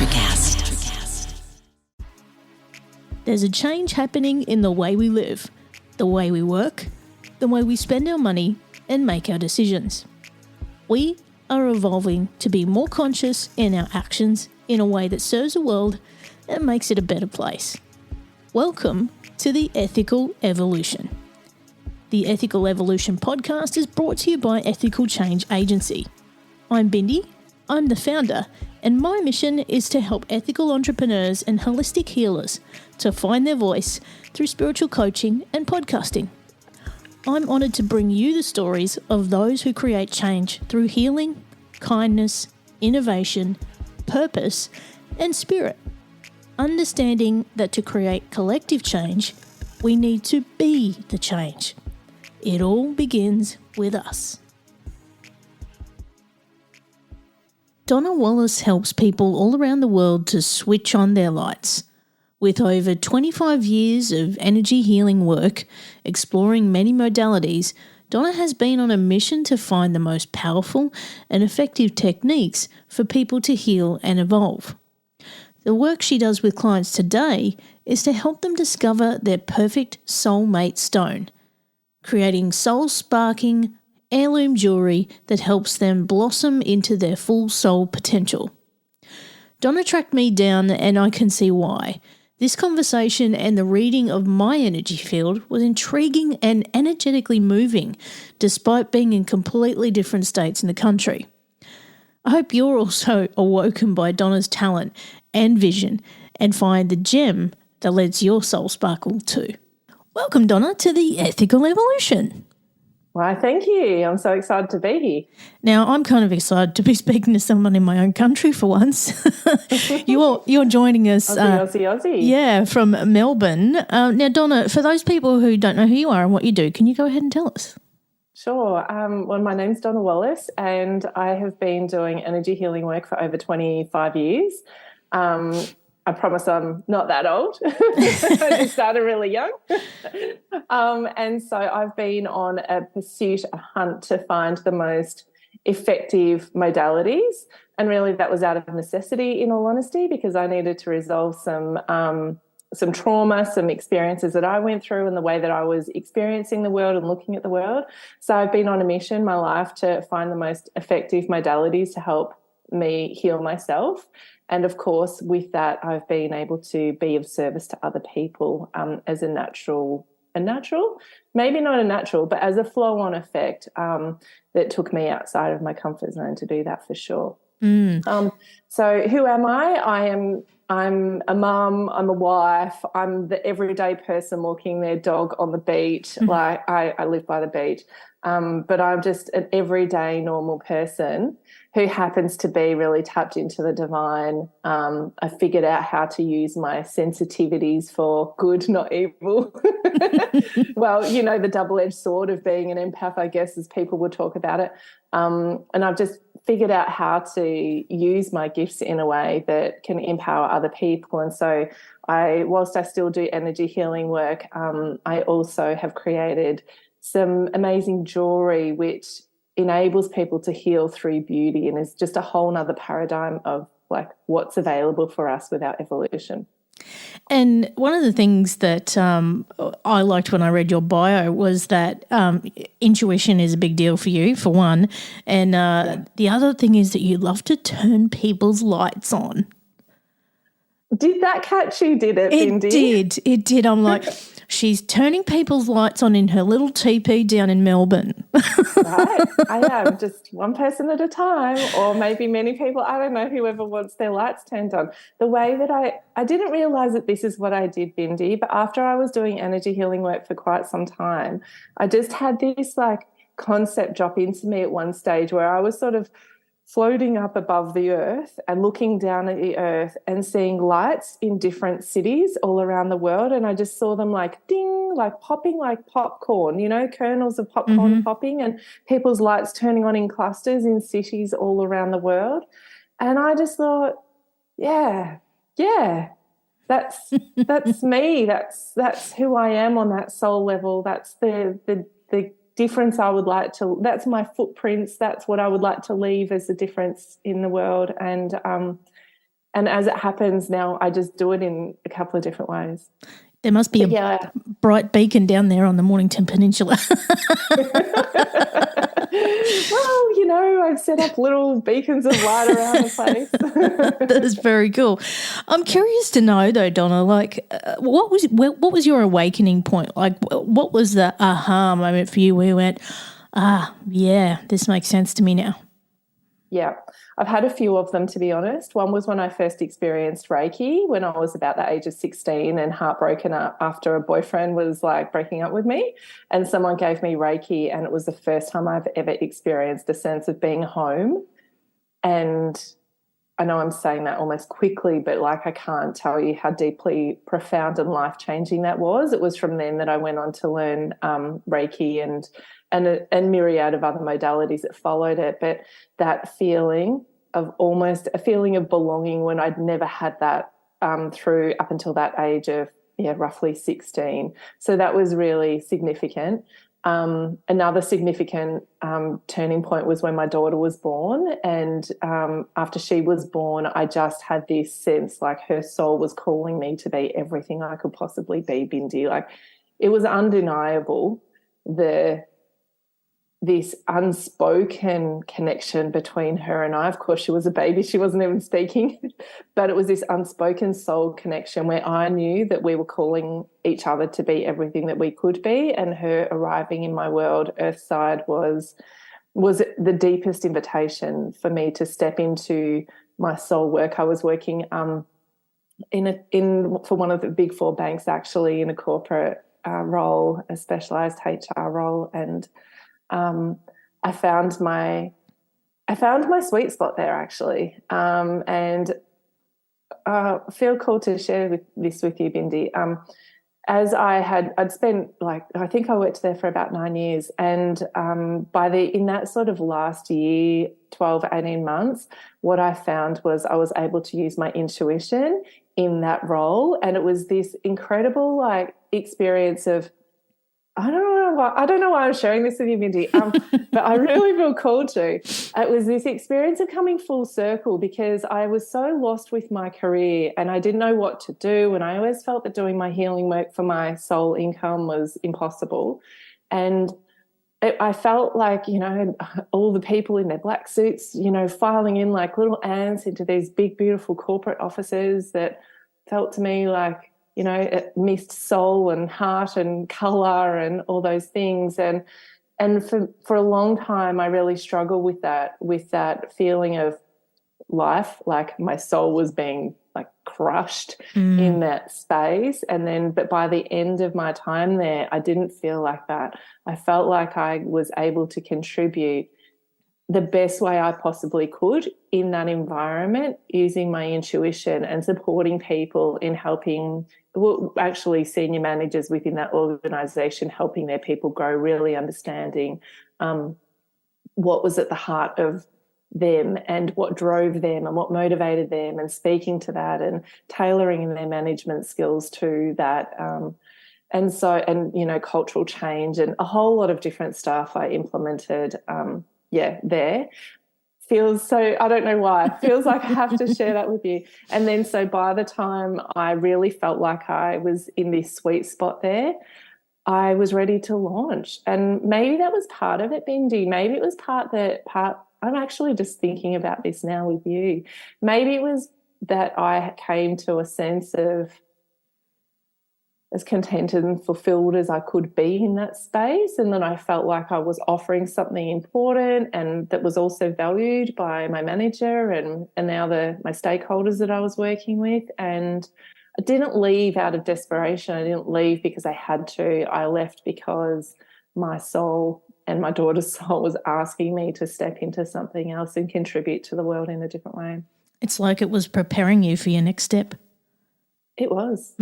Electrocast. There's a change happening in the way we live, the way we work, the way we spend our money and make our decisions. We are evolving to be more conscious in our actions in a way that serves the world and makes it a better place. Welcome to the Ethical Evolution. The Ethical Evolution podcast is brought to you by Ethical Change Agency. I'm Bindi, I'm the founder, and my mission is to help ethical entrepreneurs and holistic healers to find their voice through spiritual coaching and podcasting. I'm honoured to bring you the stories of those who create change through healing, kindness, innovation, purpose, and spirit. Understanding that to create collective change, we need to be the change. It all begins with us. Donna Wallace helps people all around the world to switch on their lights. With over 25 years of energy healing work, exploring many modalities, Donna has been on a mission to find the most powerful and effective techniques for people to heal and evolve. The work she does with clients today is to help them discover their perfect soulmate stone, creating soul-sparking heirloom jewellery that helps them blossom into their full soul potential. Donna tracked me down and I can see why. This conversation and the reading of my energy field was intriguing and energetically moving, despite being in completely different states in the country. I hope you're also awoken by Donna's talent and vision and find the gem that lets your soul sparkle too. Welcome, Donna, to the Ethical Evolution. Why, thank you. I'm so excited to be here. Now, I'm kind of excited to be speaking to someone in my own country for once. You're joining us. Aussie. Yeah, from Melbourne. Now, Donna, for those people who don't know who you are and what you do, can you go ahead and tell us? Sure. Well, my name's Donna Wallace and I have been doing energy healing work for over 25 years. I promise I'm not that old. I just started really young. And so I've been on a pursuit, a hunt to find the most effective modalities. And really that was out of necessity, in all honesty, because I needed to resolve some trauma, some experiences that I went through and the way that I was experiencing the world and looking at the world. So I've been on a mission in my life to find the most effective modalities to help me heal myself. And of course, with that, I've been able to be of service to other people as a natural, maybe not a natural, but as a flow-on effect that took me outside of my comfort zone to do that for sure. So who am I? I'm a mum, I'm a wife, I'm the everyday person walking their dog on the beach. Like I live by the beach. But I'm just an everyday normal person who happens to be really tapped into the divine. I figured out how to use my sensitivities for good, not evil. Well, you know, the double-edged sword of being an empath, I guess, as people would talk about it. And I've just figured out how to use my gifts in a way that can empower other people. And so whilst I still do energy healing work, I also have created some amazing jewellery which enables people to heal through beauty and is just a whole nother paradigm of like what's available for us with our evolution. And one of the things that I liked when I read your bio was that intuition is a big deal for you, for one. And the other thing is that you love to turn people's lights on. Did that catch you, did it, Bindi? It did. I'm like, she's turning people's lights on in her little teepee down in Melbourne. Right. I am, just one person at a time, or maybe many people, I don't know, whoever wants their lights turned on. The way that I didn't realise that this is what I did, Bindi, but after I was doing energy healing work for quite some time, I just had this like concept drop into me at one stage where I was sort of floating up above the earth and looking down at the earth and seeing lights in different cities all around the world. And I just saw them like ding, like popping like popcorn, you know, kernels of popcorn popping and people's lights turning on in clusters in cities all around the world. And I just thought, yeah, that's me. That's who I am on that soul level. That's the difference I would like to, that's my footprints, that's what I would like to leave as a difference in the world. And And as it happens now, I just do it in a couple of different ways. There must be a bright beacon down there on the Mornington Peninsula. Well, I've set up little beacons of light around the place. That is very cool. I'm curious to know, though, Donna, like, what was your awakening point? Like, what was the aha moment for you where you went, yeah, this makes sense to me now? Yeah, I've had a few of them, to be honest. One was when I first experienced Reiki when I was about the age of 16 and heartbroken after a boyfriend was like breaking up with me, and someone gave me Reiki, and it was the first time I've ever experienced a sense of being home. And I know I'm saying that almost quickly, but like I can't tell you how deeply profound and life-changing that was. It was from then that I went on to learn Reiki and myriad of other modalities that followed it. But that feeling of almost a feeling of belonging when I'd never had that through up until that age of roughly 16. So that was really significant. Another significant turning point was when my daughter was born, and after she was born, I just had this sense like her soul was calling me to be everything I could possibly be, Bindi. Like, it was undeniable, this unspoken connection between her and I. Of course, she was a baby, she wasn't even speaking, but it was this unspoken soul connection where I knew that we were calling each other to be everything that we could be, and her arriving in my world, Earthside, was the deepest invitation for me to step into my soul work. I was working for one of the big four banks, actually, in a corporate role, a specialised HR role, and I found my sweet spot there, actually, and feel called to share this with you, Bindi. As I'd spent, like, I think I worked there for about 9 years, and in that sort of last year, 12, 18 months, what I found was I was able to use my intuition in that role, and it was this incredible like experience of, I don't know why I'm sharing this with you, Mindy, but I really feel called to. It was this experience of coming full circle, because I was so lost with my career and I didn't know what to do, and I always felt that doing my healing work for my soul income was impossible. And I felt like, all the people in their black suits, filing in like little ants into these big, beautiful corporate offices that felt to me like, it missed soul and heart and colour and all those things. And for a long time, I really struggled with that feeling of life, like my soul was being like crushed in that space. But by the end of my time there, I didn't feel like that. I felt like I was able to contribute the best way I possibly could in that environment, using my intuition and supporting people in helping, actually senior managers within that organisation, helping their people grow, really understanding what was at the heart of them and what drove them and what motivated them, and speaking to that and tailoring their management skills to that. And cultural change and a whole lot of different stuff I implemented there. Feels so, I don't know why, it feels like I have to share that with you. And then so by the time I really felt like I was in this sweet spot there, I was ready to launch. And maybe that was part of it, Bindi. Maybe it was part, I'm actually just thinking about this now with you. Maybe it was that I came to a sense of as contented and fulfilled as I could be in that space. And then I felt like I was offering something important and that was also valued by my manager and now my stakeholders that I was working with. And I didn't leave out of desperation. I didn't leave because I had to. I left because my soul and my daughter's soul was asking me to step into something else and contribute to the world in a different way. It's like it was preparing you for your next step. It was.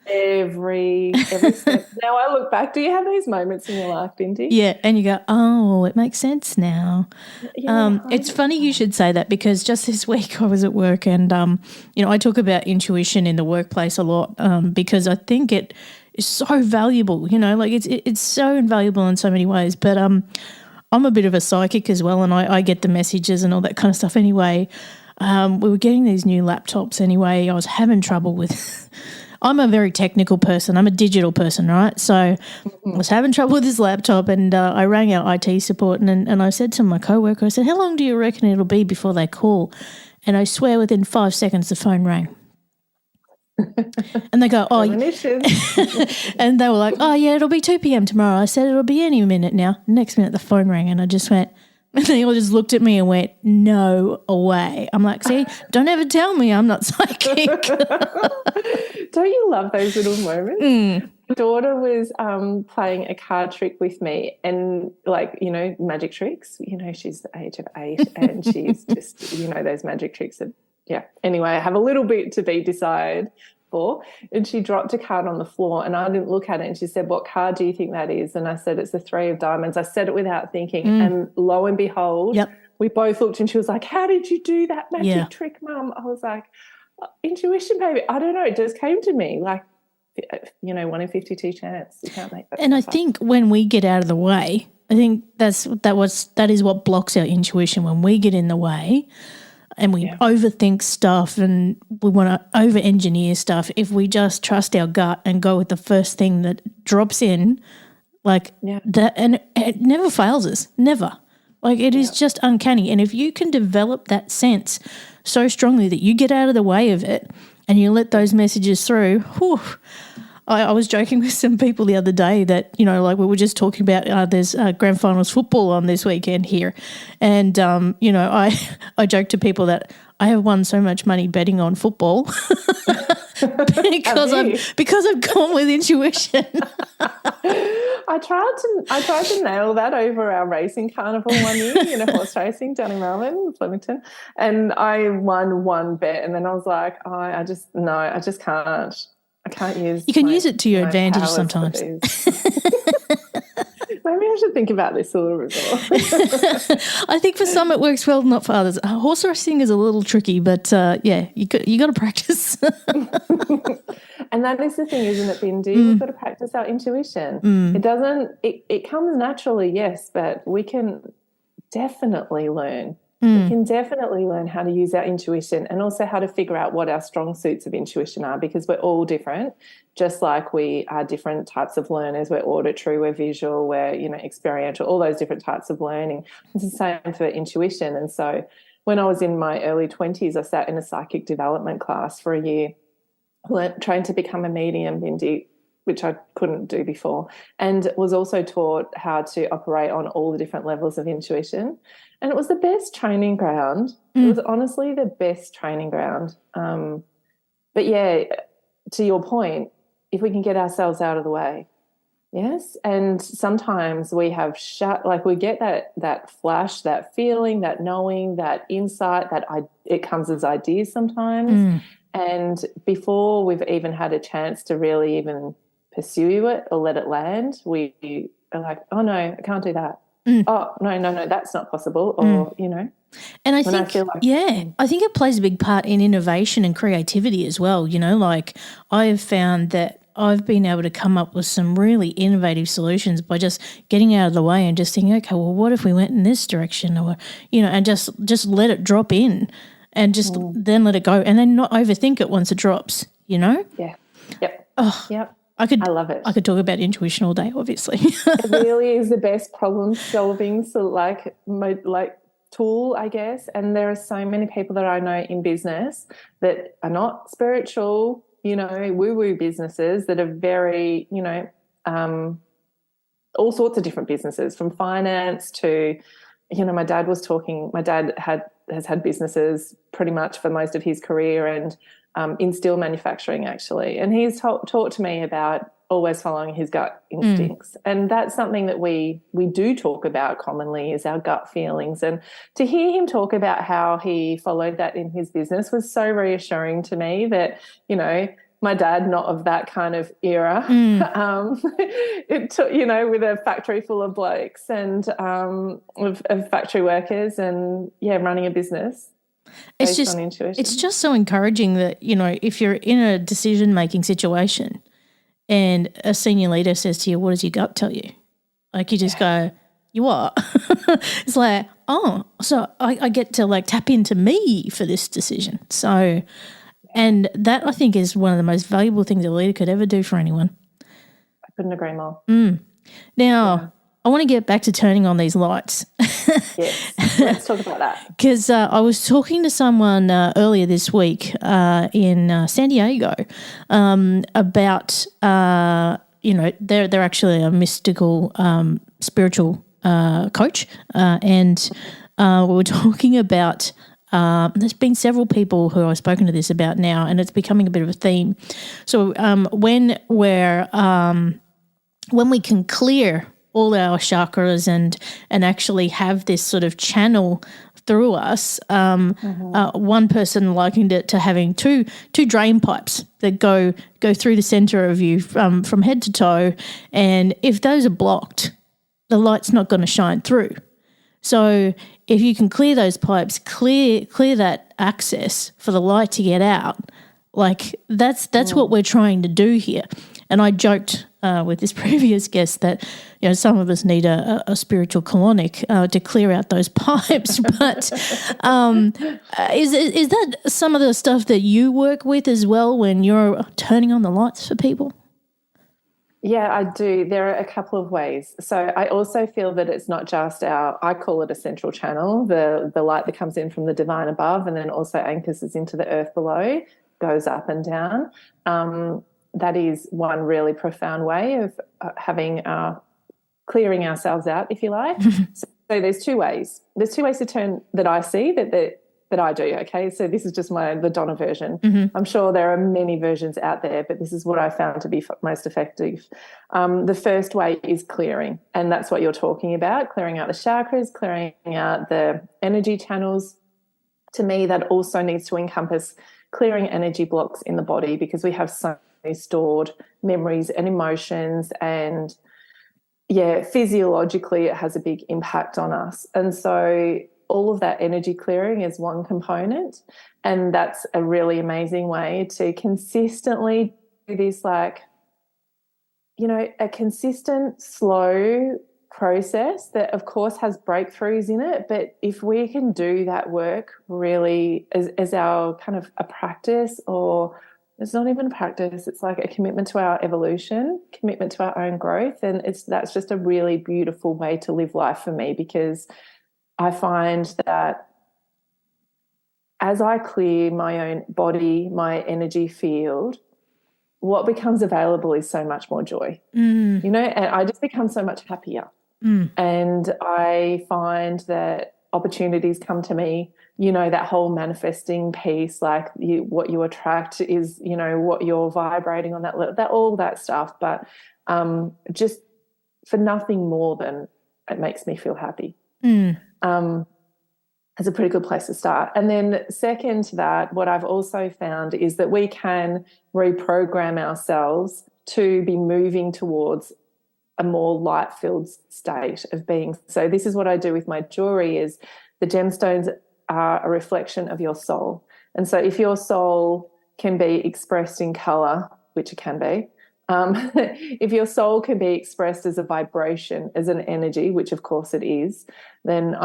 Every step. Now I look back, do you have these moments in your life, Bindi? Yeah, and you go, oh, it makes sense now. It's funny you should say that, because just this week I was at work and, I talk about intuition in the workplace a lot because I think it is so valuable, like it's so invaluable in so many ways. But I'm a bit of a psychic as well, and I get the messages and all that kind of stuff anyway. we were getting these new laptops anyway. I was having trouble with I'm a very technical person. I'm a digital person, right? So I was having trouble with this laptop, and I rang our IT support, and I said to my coworker, I said, how long do you reckon it'll be before they call? And I swear within 5 seconds the phone rang. And they go, oh, and they were like, oh, yeah, it'll be 2 p.m. tomorrow. I said, it'll be any minute now. Next minute the phone rang, and I just went, and they all just looked at me and went, no way. I'm like, see, don't ever tell me I'm not psychic. Don't you love those little moments? My daughter was playing a card trick with me, and like, you know, magic tricks, you know, she's the age of 8 and she's just, you know, those magic tricks are, yeah. Anyway, I have a little bit to be decided for, and she dropped a card on the floor and I didn't look at it, and she said, what card do you think that is? And I said, it's the 3 of diamonds. I said it without thinking, and lo and behold, we both looked, and she was like, how did you do that magic trick, Mum? I was like, intuition, baby. I don't know, it just came to me, like, you know, 1 in 52 chance. You can't make that. And I think when we get out of the way, I think that is what blocks our intuition, when we get in the way and we overthink stuff and we want to over-engineer stuff. If we just trust our gut and go with the first thing that drops in, like that, and it never fails us, never. Like, it is just uncanny. And if you can develop that sense so strongly that you get out of the way of it and you let those messages through, whew. I was joking with some people the other day that, you know, like we were just talking about there's grand finals football on this weekend here. And, you know, I joke to people that I have won so much money betting on football because I've gone with intuition. I tried to nail that over our racing carnival one year, you know, horse racing down in Melbourne, Flemington, and I won one bet, and then I was like, oh, I just can't. I can't use. You can use it to your advantage sometimes. Maybe I should think about this a little bit more. I think for some it works well, not for others. Horse racing is a little tricky, but you got to practice. And that is the thing, isn't it, Bindi? We've got to practice our intuition. It doesn't. It comes naturally, yes, but we can definitely learn. We can definitely learn how to use our intuition, and also how to figure out what our strong suits of intuition are, because we're all different. Just like we are different types of learners, we're auditory, we're visual, we're, you know, experiential, all those different types of learning. It's the same for intuition. And so when I was in my early 20s, I sat in a psychic development class for a year, trained to become a medium, Bindi, which I couldn't do before, and was also taught how to operate on all the different levels of intuition. And it was the best training ground. It was honestly the best training ground. But, yeah, to your point, if we can get ourselves out of the way, yes, and sometimes we have we get that flash, that feeling, that knowing, that insight, it comes as ideas sometimes. And before we've even had a chance to really even pursue it or let it land, we are like, oh, no, I can't do that. Oh, no, that's not possible, or, you know. And I think it plays a big part in innovation and creativity as well, you know. Like, I have found that I've been able to come up with some really innovative solutions by just getting out of the way and just thinking, okay, well, what if we went in this direction, or, you know, and just let it drop in and just then let it go, and then not overthink it once it drops, you know? Yeah. Yep. Oh, yep. I love it. I could talk about intuition all day, obviously. It really is the best problem-solving tool, I guess. And there are so many people that I know in business that are not spiritual, you know, woo-woo businesses that are very, you know, all sorts of different businesses, from finance to, you know, my dad has had businesses pretty much for most of his career, and in steel manufacturing, actually. And he's taught to me about always following his gut instincts. And that's something that we do talk about commonly, is our gut feelings. And to hear him talk about how he followed that in his business was so reassuring to me that, you know, my dad, not of that kind of era, it took, you know, with a factory full of blokes and of factory workers, and, running a business. It's just so encouraging that, you know, if you're in a decision-making situation and a senior leader says to you, what does your gut tell you? Like, you just go, you what? It's like, oh, so I get to like tap into me for this decision. So, and that I think is one of the most valuable things a leader could ever do for anyone. I couldn't agree more. Now, I want to get back to turning on these lights. Yes, let's talk about that. Because I was talking to someone earlier this week in San Diego about, they're actually a mystical, spiritual coach. And we were talking about, there's been several people who I've spoken to this about now, and it's becoming a bit of a theme. So when we can clear all our chakras and actually have this sort of channel through us. One person likened it to having two drain pipes that go through the center of you from head to toe, and if those are blocked, the light's not going to shine through. So if you can clear those pipes, clear that access for the light to get out, like that's what we're trying to do here. And I joked with this previous guest that, some of us need a spiritual colonic to clear out those pipes. But is that some of the stuff that you work with as well when you're turning on the lights for people? Yeah, I do. There are a couple of ways. So I also feel that it's not just I call it a central channel, the light that comes in from the divine above and then also anchors us into the earth below, goes up and down. That is one really profound way of clearing ourselves out, if you like. So there's two ways. There's two ways to turn that I see that I do, okay? So this is just the Donna version. I'm sure there are many versions out there, but this is what I found to be most effective. The first way is clearing, and that's what you're talking about, clearing out the chakras, clearing out the energy channels. To me, that also needs to encompass clearing energy blocks in the body, because we have so many stored memories and emotions, and physiologically it has a big impact on us. And so all of that energy clearing is one component, and that's a really amazing way to consistently do this, like, a consistent, slow process that of course has breakthroughs in it, but if we can do that work really as our kind of a practice, or it's not even a practice, it's like a commitment to our evolution, commitment to our own growth, and that's just a really beautiful way to live life for me, because I find that as I clear my own body, my energy field, what becomes available is so much more joy, and I just become so much happier. And I find that opportunities come to me, that whole manifesting piece, like what you attract is, what you're vibrating on, that all that stuff. But just for nothing more than it makes me feel happy. It's a pretty good place to start. And then second to that, what I've also found is that we can reprogram ourselves to be moving towards a more light-filled state of being. So this is what I do with my jewellery, is the gemstones are a reflection of your soul. And so if your soul can be expressed in colour, which it can be, if your soul can be expressed as a vibration, as an energy, which of course it is, then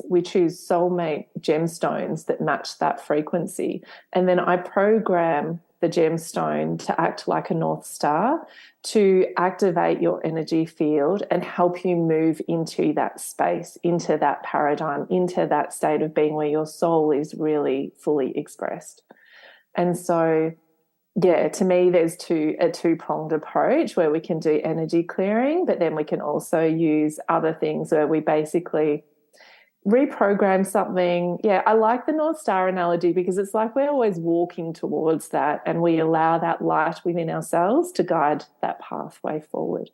we choose soulmate gemstones that match that frequency. And then I program the gemstone to act like a North Star to activate your energy field and help you move into that space, into that paradigm, into that state of being where your soul is really fully expressed. And so, to me, there's a two-pronged approach where we can do energy clearing, but then we can also use other things where we basically reprogram something. I like the North Star analogy because it's like we're always walking towards that, and we allow that light within ourselves to guide that pathway forward.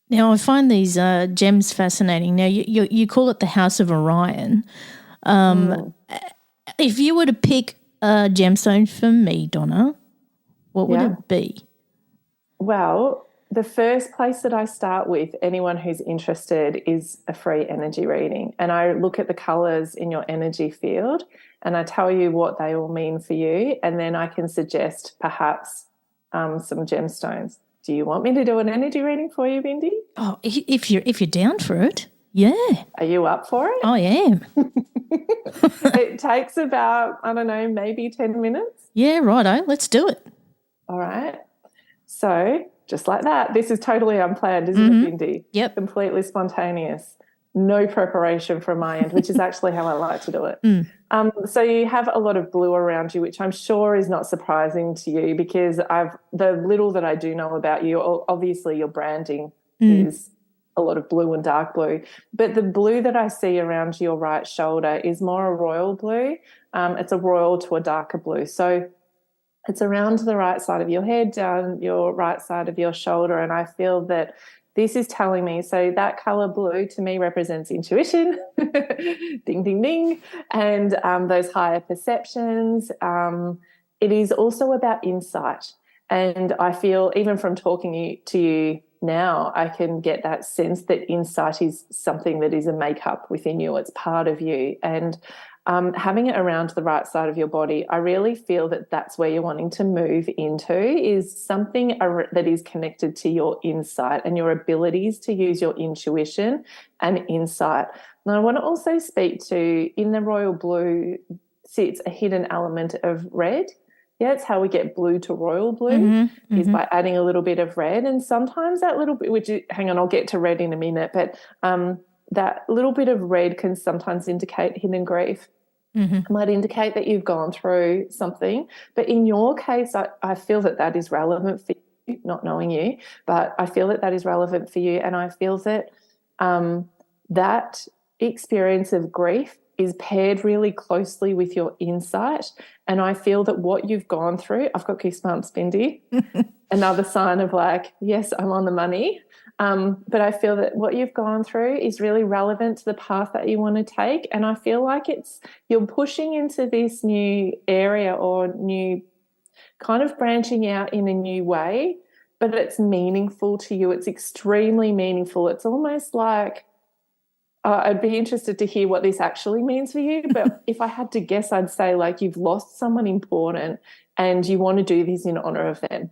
Now, I find these gems fascinating. Now, you call it the House of Orion. If you were to pick a gemstone for me, Donna, what would it be? Well, the first place that I start with anyone who's interested is a free energy reading, and I look at the colours in your energy field and I tell you what they all mean for you, and then I can suggest perhaps some gemstones. Do you want me to do an energy reading for you, Bindi? Oh, if you're down for it. Yeah, Are you up for it? I am. It takes about, I don't know, maybe 10 minutes. Yeah, righto. Let's do it. All right. So just like that, this is totally unplanned, isn't it, Bindi? Yep. Completely spontaneous. No preparation from my end, which is actually how I like to do it. So you have a lot of blue around you, which I'm sure is not surprising to you because the little that I do know about you, obviously your branding is a lot of blue and dark blue. But the blue that I see around your right shoulder is more a royal blue. It's a royal to a darker blue. So it's around the right side of your head, down your right side of your shoulder. And I feel that this is telling me, so that color blue to me represents intuition, ding, ding, ding, and those higher perceptions. It is also about insight. And I feel even from talking to you now, I can get that sense that insight is something that is a makeup within you. It's part of you. And having it around the right side of your body, I really feel that that's where you're wanting to move into, is something that is connected to your insight and your abilities to use your intuition and insight. And I want to also speak to, in the royal blue sits a hidden element of red. Yeah, it's how we get blue to royal blue is by adding a little bit of red. And sometimes that little bit, hang on, I'll get to red in a minute, but that little bit of red can sometimes indicate hidden grief. It might indicate that you've gone through something. But in your case, I feel that that is relevant for you, not knowing you, but I feel that that is relevant for you. And I feel that that experience of grief is paired really closely with your insight. And I feel that what you've gone through, I've got goosebumps, Bindi, another sign of like, yes, I'm on the money. But I feel that what you've gone through is really relevant to the path that you want to take. And I feel like you're pushing into this new area or new kind of branching out in a new way, but it's meaningful to you. It's extremely meaningful. It's almost like, I'd be interested to hear what this actually means for you. But if I had to guess, I'd say like you've lost someone important and you want to do this in honor of them.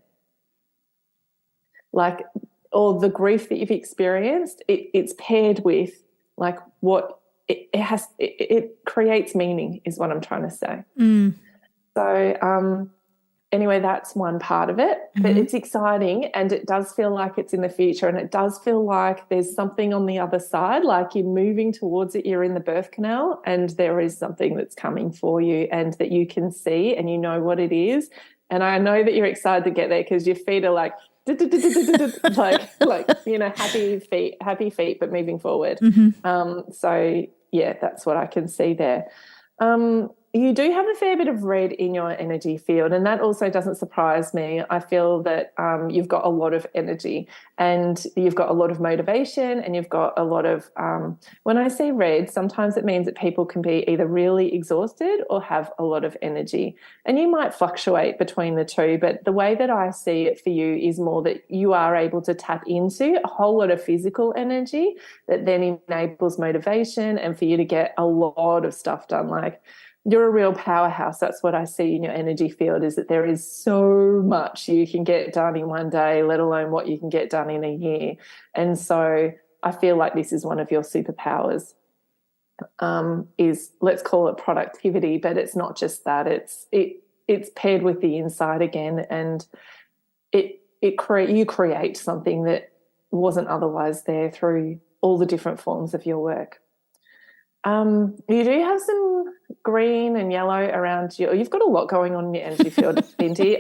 Like, or the grief that you've experienced, it's paired with like what it creates meaning is what I'm trying to say. So anyway, that's one part of it, but it's exciting and it does feel like it's in the future and it does feel like there's something on the other side, like you're moving towards it, you're in the birth canal and there is something that's coming for you and that you can see and you know what it is. And I know that you're excited to get there because your feet are like, like you know, happy feet, but moving forward. So yeah, that's what I can see there. You do have a fair bit of red in your energy field, and that also doesn't surprise me. I feel that you've got a lot of energy and you've got a lot of motivation and you've got a lot of when I say red, sometimes it means that people can be either really exhausted or have a lot of energy, and you might fluctuate between the two, but the way that I see it for you is more that you are able to tap into a whole lot of physical energy that then enables motivation and for you to get a lot of stuff done. Like, you're a real powerhouse. That's what I see in your energy field, is that there is so much you can get done in one day, let alone what you can get done in a year. And so I feel like this is one of your superpowers, is, let's call it productivity, but it's not just that. It's paired with the insight again, and you create something that wasn't otherwise there through all the different forms of your work. You do have some green and yellow around you. You've got a lot going on in your energy field, Binti.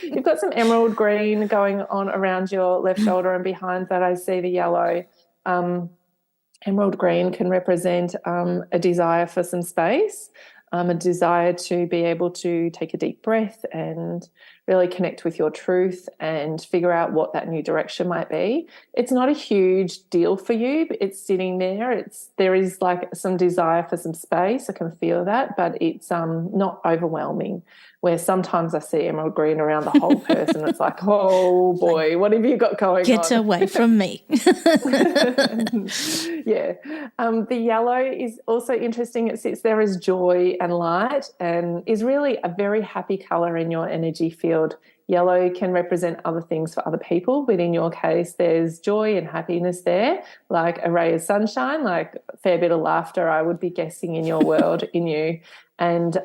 You've got some emerald green going on around your left shoulder, and behind that I see the yellow. Emerald green can represent a desire for some space, a desire to be able to take a deep breath and really connect with your truth and figure out what that new direction might be. It's not a huge deal for you, but it's sitting there. There is like some desire for some space. I can feel that, but it's not overwhelming, where sometimes I see emerald green around the whole person. It's like, oh boy, what have you got going on? Get away from me. Yeah. The yellow is also interesting. It sits there as joy and light and is really a very happy colour in your energy field. field. Yellow can represent other things for other people, but in your case, there's joy and happiness there, like a ray of sunshine, like a fair bit of laughter, I would be guessing, in your world, in you, and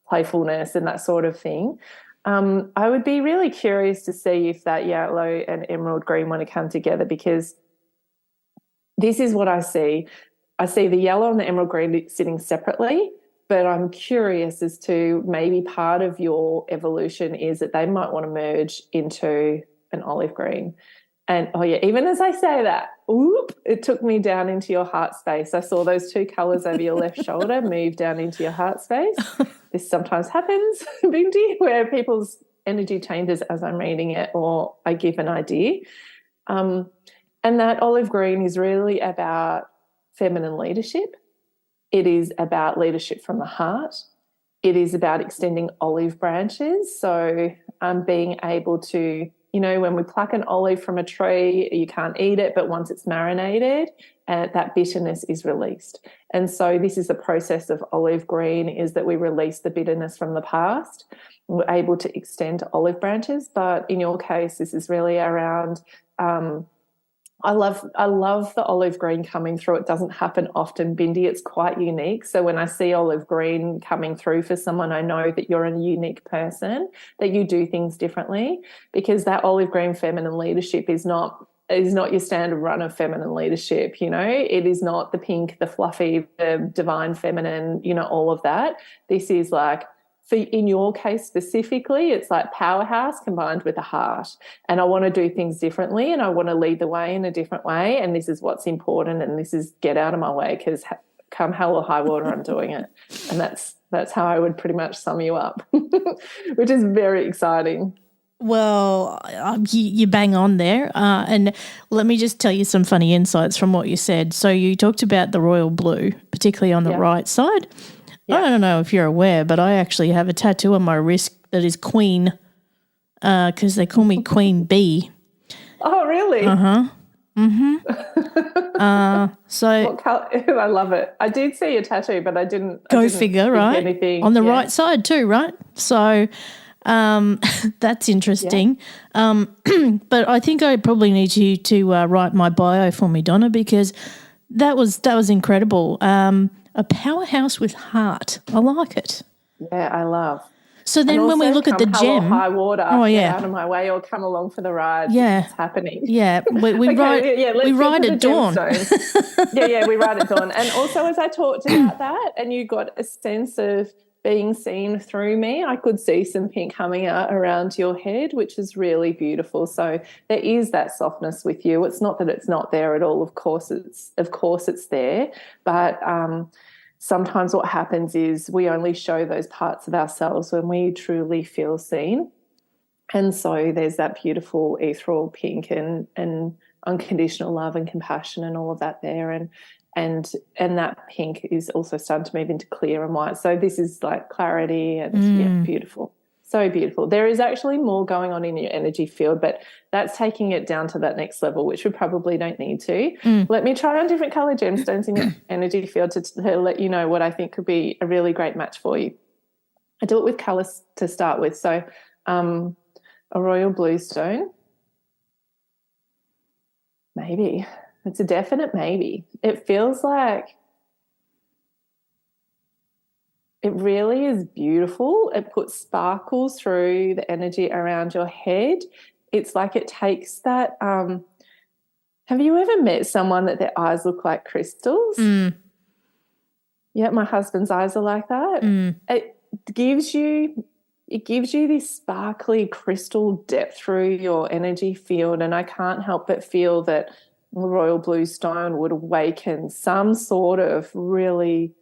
playfulness and that sort of thing. I would be really curious to see if that yellow and emerald green want to come together, because this is what I see. I see the yellow and the emerald green sitting separately, but I'm curious as to maybe part of your evolution is that they might want to merge into an olive green. And, oh, yeah, even as I say that, it took me down into your heart space. I saw those two colours over your left shoulder move down into your heart space. This sometimes happens, Bindi, where people's energy changes as I'm reading it or I give an idea. And that olive green is really about feminine leadership. It is about leadership from the heart. It is about extending olive branches. So being able to, when we pluck an olive from a tree, you can't eat it, but once it's marinated, that bitterness is released. And so this is the process of olive green, is that we release the bitterness from the past. We're able to extend olive branches. But in your case, this is really around I love the olive green coming through. It doesn't happen often, Bindi. It's quite unique. So when I see olive green coming through for someone, I know that you're a unique person, that you do things differently, because that olive green feminine leadership is not your standard run of feminine leadership. It is not the pink, the fluffy, the divine feminine, all of that. This is like, in your case specifically, it's like powerhouse combined with a heart. And I want to do things differently, and I want to lead the way in a different way. And this is what's important. And this is get out of my way, because come hell or high water, I'm doing it. And that's how I would pretty much sum you up, which is very exciting. Well, you bang on there. And let me just tell you some funny insights from what you said. So you talked about the royal blue, particularly on the right side. Yeah. I don't know if you're aware, but I actually have a tattoo on my wrist that is Queen, because they call me Queen Bee. Oh, really? Uh-huh. Mm-hmm. So what color? I love it. I did see a tattoo, but I didn't figure, right? Anything. On the right side too, right? So that's interesting. Yeah. But I think I probably need you to write my bio for me, Donna, because that was incredible. A powerhouse with heart. I like it. Yeah, I love. So then when we look at the gem. High water, get out of my way, or come along for the ride. Yeah. It's happening. Yeah. We ride at dawn. we ride at dawn. And also, as I talked about that, and you got a sense of being seen through me, I could see some pink coming out around your head, which is really beautiful. So there is that softness with you. It's not that it's not there at all. Of course it's there. But sometimes what happens is we only show those parts of ourselves when we truly feel seen. And so there's that beautiful ethereal pink and unconditional love and compassion and all of that there. And that pink is also starting to move into clear and white. So this is like clarity and beautiful. So beautiful. There is actually more going on in your energy field, but that's taking it down to that next level, which we probably don't need to. Let me try on different color gemstones in your energy field to let you know what I think could be a really great match for you. I do it with colors to start with. So a royal blue stone, maybe. It's a definite maybe. It feels like it really is beautiful. It puts sparkles through the energy around your head. It's like it takes that have you ever met someone that their eyes look like crystals? Yeah, my husband's eyes are like that. It gives you this sparkly crystal depth through your energy field, and I can't help but feel that royal blue stone would awaken some sort of really,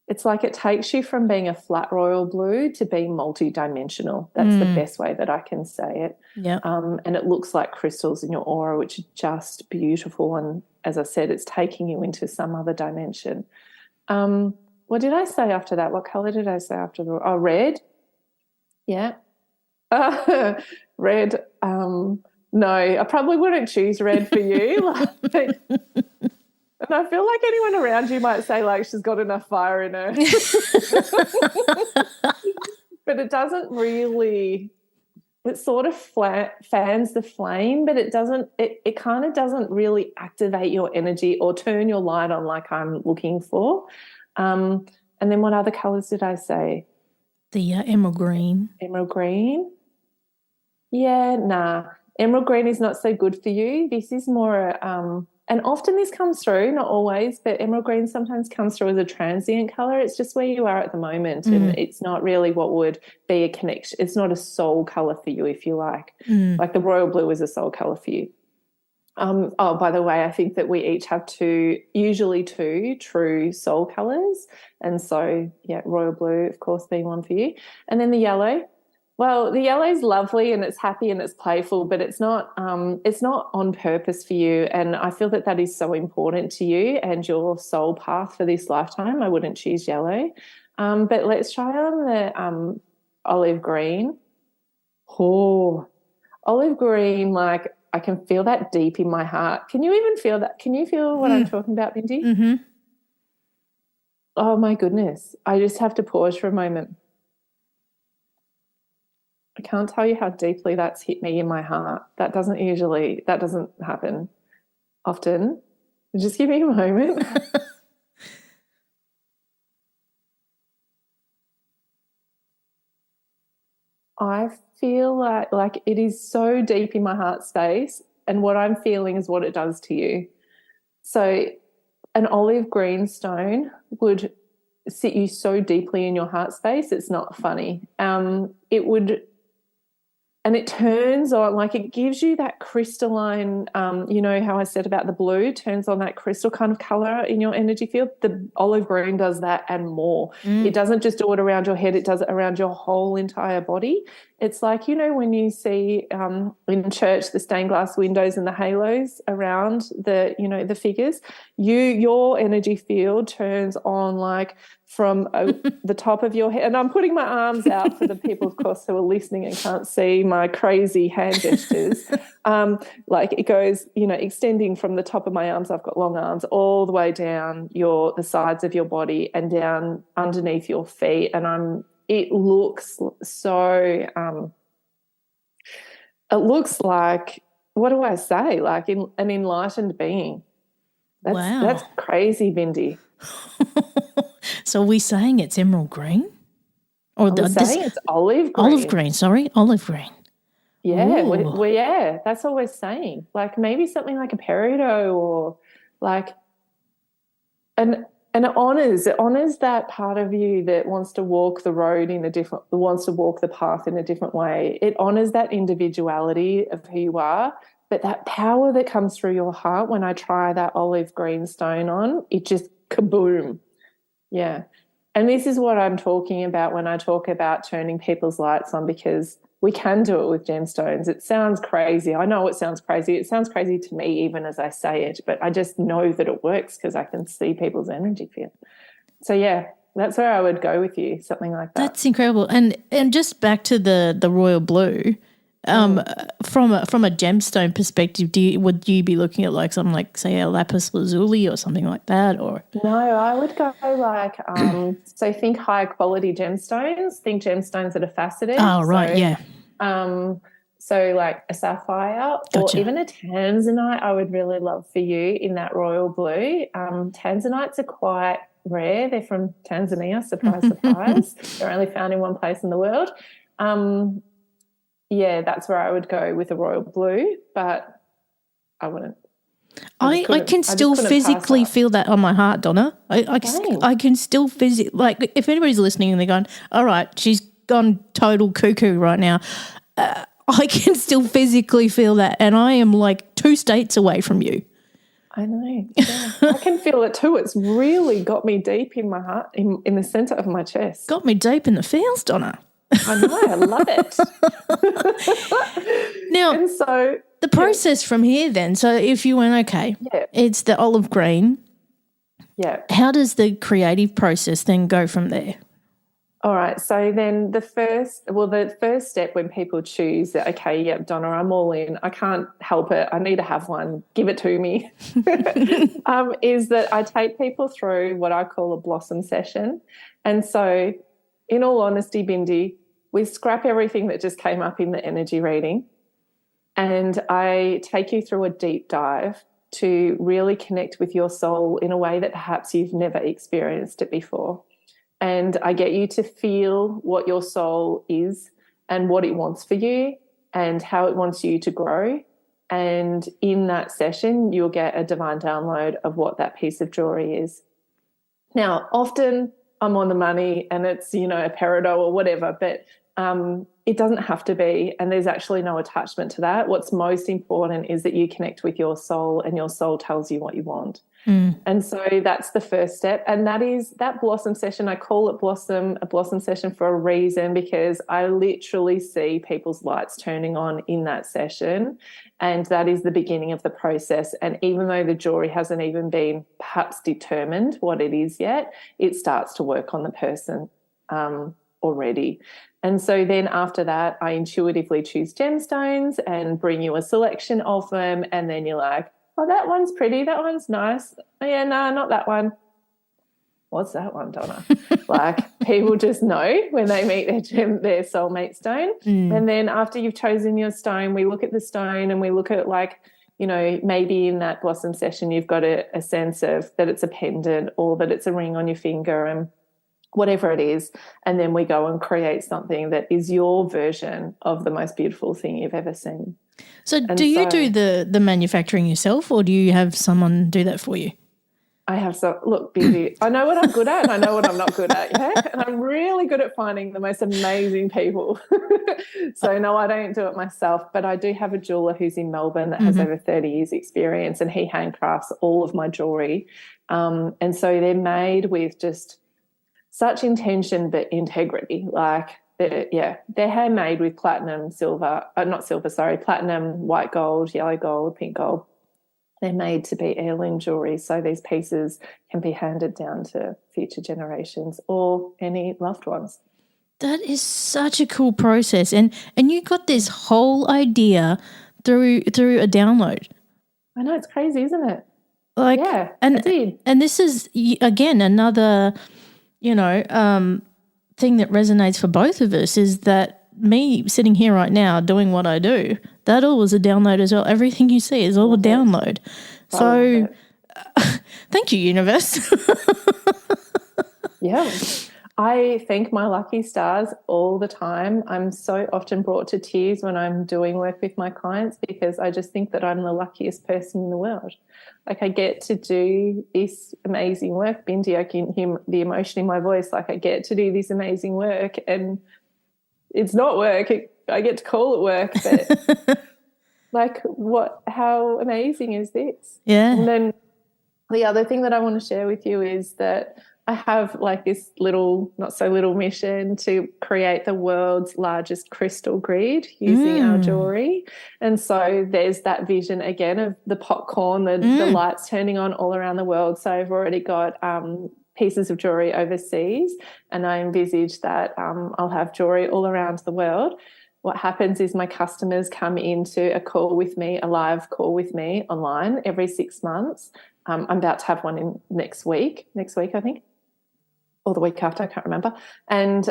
it's like it takes you from being a flat royal blue to being multi-dimensional. That's the best way that I can say it. Yeah. And it looks like crystals in your aura, which is just beautiful. And as I said, it's taking you into some other dimension. What did I say after that? What color did I say after the? Oh, red. Yeah. Red. No, I probably wouldn't choose red for you. And I feel like anyone around you might say, like, she's got enough fire in her. But it doesn't really it sort of fans the flame, but it doesn't, it kind of doesn't really activate your energy or turn your light on like I'm looking for. And then what other colours did I say? The emerald green. Emerald green. Yeah, nah. Emerald green is not so good for you. This is more, and often this comes through, not always, but emerald green sometimes comes through as a transient colour. It's just where you are at the moment, and it's not really what would be a connection. It's not a soul colour for you, if you like. Like the royal blue is a soul colour for you. Oh, by the way, I think that we each have usually two true soul colours. And so, yeah, royal blue, of course, being one for you. And then the yellow. Well, the yellow is lovely and it's happy and it's playful, but it's not on purpose for you. And I feel that is so important to you and your soul path for this lifetime. I wouldn't choose yellow. But let's try on the olive green. Oh, olive green, like I can feel that deep in my heart. Can you even feel that? Can you feel what I'm talking about, Mindy? Mm-hmm. Oh, my goodness. I just have to pause for a moment. I can't tell you how deeply that's hit me in my heart. That doesn't happen often. Just give me a moment. I feel like it is so deep in my heart space, and what I'm feeling is what it does to you. So an olive green stone would sit you so deeply in your heart space, it's not funny. It would, and it turns on, like it gives you that crystalline, you know how I said about the blue, turns on that crystal kind of colour in your energy field. The olive green does that and more. It doesn't just do it around your head, it does it around your whole entire body. It's like, you know, when you see in church the stained glass windows and the halos around the, you know, the figures, your energy field turns on like from the top of your head. And I'm putting my arms out for the people, of course, who are listening and can't see my crazy hand gestures. Like it goes, you know, extending from the top of my arms, I've got long arms, all the way down the sides of your body and down underneath your feet. And it looks so, it looks like, what do I say? Like an enlightened being. That's crazy, Bindi. So are we saying it's emerald green? Or saying it's olive green. Olive green, sorry, olive green. Yeah, yeah, that's what we're saying. Like maybe something like a peridot or like and it honors that part of you that wants to walk the road wants to walk the path in a different way. It honors that individuality of who you are, but that power that comes through your heart when I try that olive green stone on, it just kaboom. Yeah. And this is what I'm talking about when I talk about turning people's lights on, because we can do it with gemstones. It sounds crazy. I know it sounds crazy. It sounds crazy to me even as I say it, but I just know that it works because I can see people's energy field. So, yeah, that's where I would go with you, something like that. That's incredible. And just back to the royal blue, from a gemstone perspective, would you be looking at like something like, say, a lapis lazuli or something like that? Or no, I would go like so think high quality gemstones. Think gemstones that are faceted. Oh, right, so, yeah. So like a sapphire or even a tanzanite, I would really love for you in that royal blue. Tanzanites are quite rare. They're from Tanzania. Surprise, surprise. They're only found in one place in the world. Yeah, that's where I would go with a royal blue, but I wouldn't. I can still physically feel that on my heart, Donna. I can still physically, like if anybody's listening and they're going, all right, she's gone total cuckoo right now, I can still physically feel that, and I am like 2 states away from you. I know. Yeah. I can feel it too. It's really got me deep in my heart, in the centre of my chest. Got me deep in the feels, Donna. I know, I love it. Now, and so the process from here then, so if you went, okay, it's the olive green. Yeah. How does the creative process then go from there? All right. So then the first step when people choose that, okay, yep, Donna, I'm all in. I can't help it. I need to have one. Give it to me. Is that I take people through what I call a blossom session. And so in all honesty, Bindi, we scrap everything that just came up in the energy reading, and I take you through a deep dive to really connect with your soul in a way that perhaps you've never experienced it before. And I get you to feel what your soul is and what it wants for you and how it wants you to grow. And in that session, you'll get a divine download of what that piece of jewelry is. Now, often I'm on the money and it's, a peridot or whatever, but it doesn't have to be, and there's actually no attachment to that. What's most important is that you connect with your soul and your soul tells you what you want. And so that's the first step. And that is that blossom session. I call it a blossom session for a reason, because I literally see people's lights turning on in that session. And that is the beginning of the process. And even though the jewelry hasn't even been perhaps determined what it is yet, it starts to work on the person already. And so then after that, I intuitively choose gemstones and bring you a selection of them. And then you're like, oh, that one's pretty, that one's nice. Oh, yeah, no, not that one. What's that one, Donna? Like, people just know when they meet their soulmate stone. And then after you've chosen your stone, we look at the stone and we look at, like, maybe in that blossom session you've got a sense of that it's a pendant or that it's a ring on your finger and whatever it is. And then we go and create something that is your version of the most beautiful thing you've ever seen. So do you do the manufacturing yourself, or do you have someone do that for you? I have look, busy. I know what I'm good at and I know what I'm not good at, yeah? And I'm really good at finding the most amazing people. So, no, I don't do it myself, but I do have a jeweller who's in Melbourne that has over 30 years experience, and he handcrafts all of my jewelry. And so they're made with just such intention but integrity. Like, they're handmade with platinum, platinum, white gold, yellow gold, pink gold. They're made to be heirloom jewelry, so these pieces can be handed down to future generations or any loved ones. That is such a cool process. And you got this whole idea through a download. I know, it's crazy, isn't it? Like, yeah, I did. And this is, again, another, thing that resonates for both of us is that me sitting here right now doing what I do, that all was a download as well. Everything you see is all a download. So thank you, universe. Yeah. I thank my lucky stars all the time. I'm so often brought to tears when I'm doing work with my clients, because I just think that I'm the luckiest person in the world. Like, I get to do this amazing work. Bindi, I can hear the emotion in my voice. Like, I get to do this amazing work, and it's not work. I get to call it work, but like, how amazing is this? Yeah. And then the other thing that I want to share with you is that I have like this not so little mission to create the world's largest crystal grid using our jewelry. And so there's that vision again of the popcorn, the lights turning on all around the world. So I've already got pieces of jewelry overseas, and I envisage that I'll have jewelry all around the world. What happens is my customers come into a live call with me online every 6 months. I'm about to have one in next week, I think, or the week after, I can't remember. And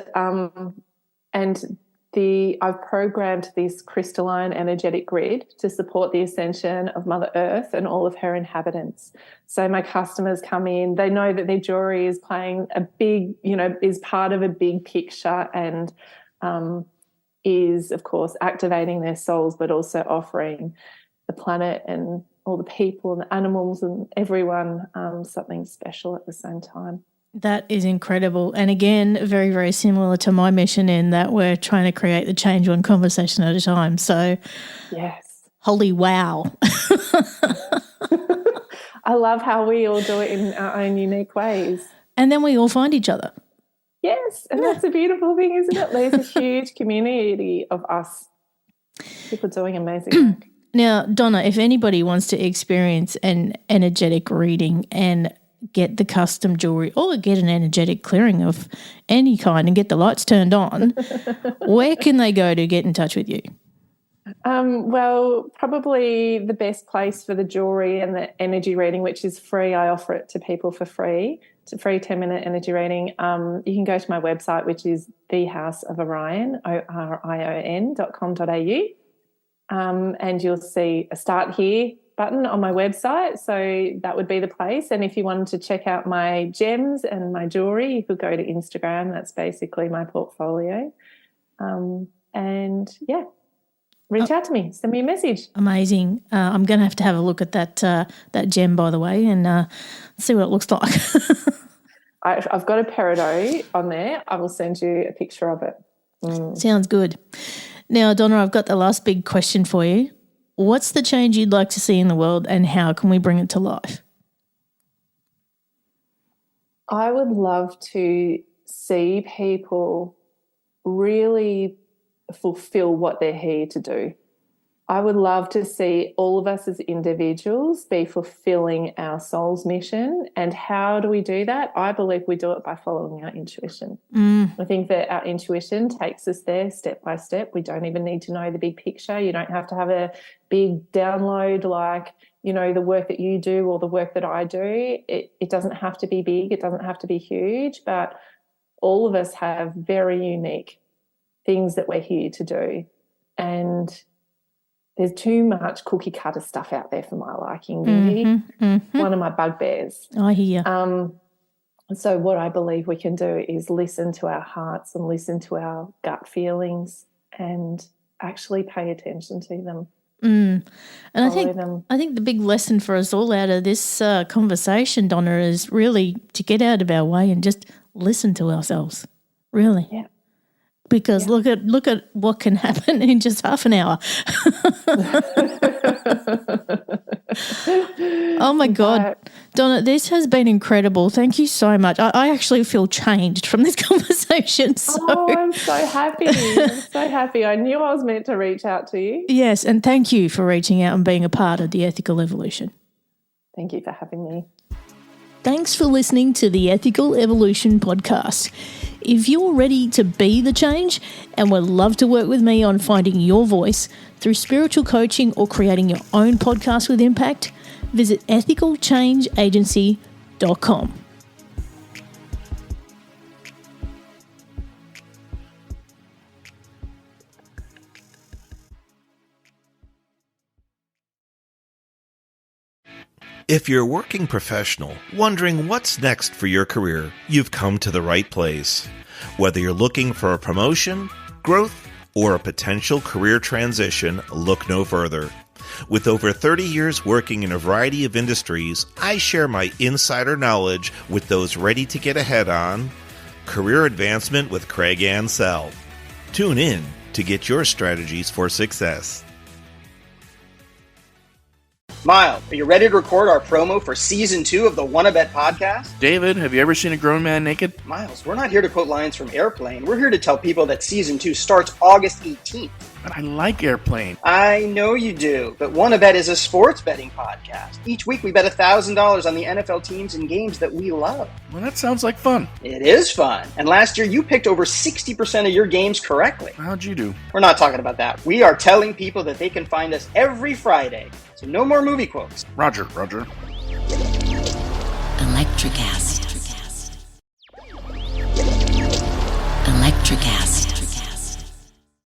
I've programmed this crystalline energetic grid to support the ascension of Mother Earth and all of her inhabitants. So my customers come in, they know that their jewelry is playing a big, is part of a big picture, and is, of course, activating their souls, but also offering the planet and all the people and the animals and everyone something special at the same time. That is incredible. And again, very, very similar to my mission in that we're trying to create the change one conversation at a time. So, yes. Holy wow. I love how we all do it in our own unique ways. And then we all find each other. Yes, and that's a beautiful thing, isn't it? There's a huge community of us, people doing amazing work. Now, Donna, if anybody wants to experience an energetic reading and get the custom jewelry or get an energetic clearing of any kind and get the lights turned on, where can they go to get in touch with you? Well, probably the best place for the jewelry and the energy reading, which is free. I offer it to people for free It's a free 10-minute energy reading. You can go to my website, which is thehouseoforion, orion.com.au, and you'll see a Start Here button on my website. So that would be the place. And if you wanted to check out my gems and my jewellery, you could go to Instagram. That's basically my portfolio. Reach out to me. Send me a message. Amazing. I'm going to have a look at that gem, by the way, and see what it looks like. I've got a peridot on there. I will send you a picture of it. Sounds good. Now, Donna, I've got the last big question for you. What's the change you'd like to see in the world, and how can we bring it to life? I would love to see people really fulfill what they're here to do. I would love to see all of us as individuals be fulfilling our soul's mission. And how do we do that? I believe we do it by following our intuition. I think that our intuition takes us there step by step. We don't even need to know the big picture. You don't have to have a big download like, the work that you do or the work that I do. It doesn't have to be big. It doesn't have to be huge, but all of us have very unique things that we're here to do. And there's too much cookie cutter stuff out there for my liking, Mindy. One of my bugbears. I hear you. So what I believe we can do is listen to our hearts and listen to our gut feelings and actually pay attention to them. And I think the big lesson for us all out of this conversation, Donna, is really to get out of our way and just listen to ourselves. Really. Yeah. Because look at what can happen in just half an hour. Oh, my God. Donna, this has been incredible. Thank you so much. I actually feel changed from this conversation. Oh, I'm so happy. I'm so happy. I knew I was meant to reach out to you. Yes, and thank you for reaching out and being a part of the Ethical Evolution. Thank you for having me. Thanks for listening to the Ethical Evolution podcast. If you're ready to be the change and would love to work with me on finding your voice through spiritual coaching or creating your own podcast with impact, visit ethicalchangeagency.com. If you're a working professional wondering what's next for your career, you've come to the right place. Whether you're looking for a promotion, growth, or a potential career transition, look no further. With over 30 years working in a variety of industries, I share my insider knowledge with those ready to get ahead on Career Advancement with Craig Ansell. Tune in to get your strategies for success. Miles, are you ready to record our promo for Season 2 of the Wanna Bet podcast? David, have you ever seen a grown man naked? Miles, we're not here to quote lines from Airplane. We're here to tell people that Season 2 starts August 18th. But I like Airplane. I know you do, but Wanna Bet is a sports betting podcast. Each week we bet $1,000 on the NFL teams and games that we love. Well, that sounds like fun. It is fun. And last year you picked over 60% of your games correctly. How'd you do? We're not talking about that. We are telling people that they can find us every Friday. So no more movie quotes. Roger. Electric acid. Electric acid.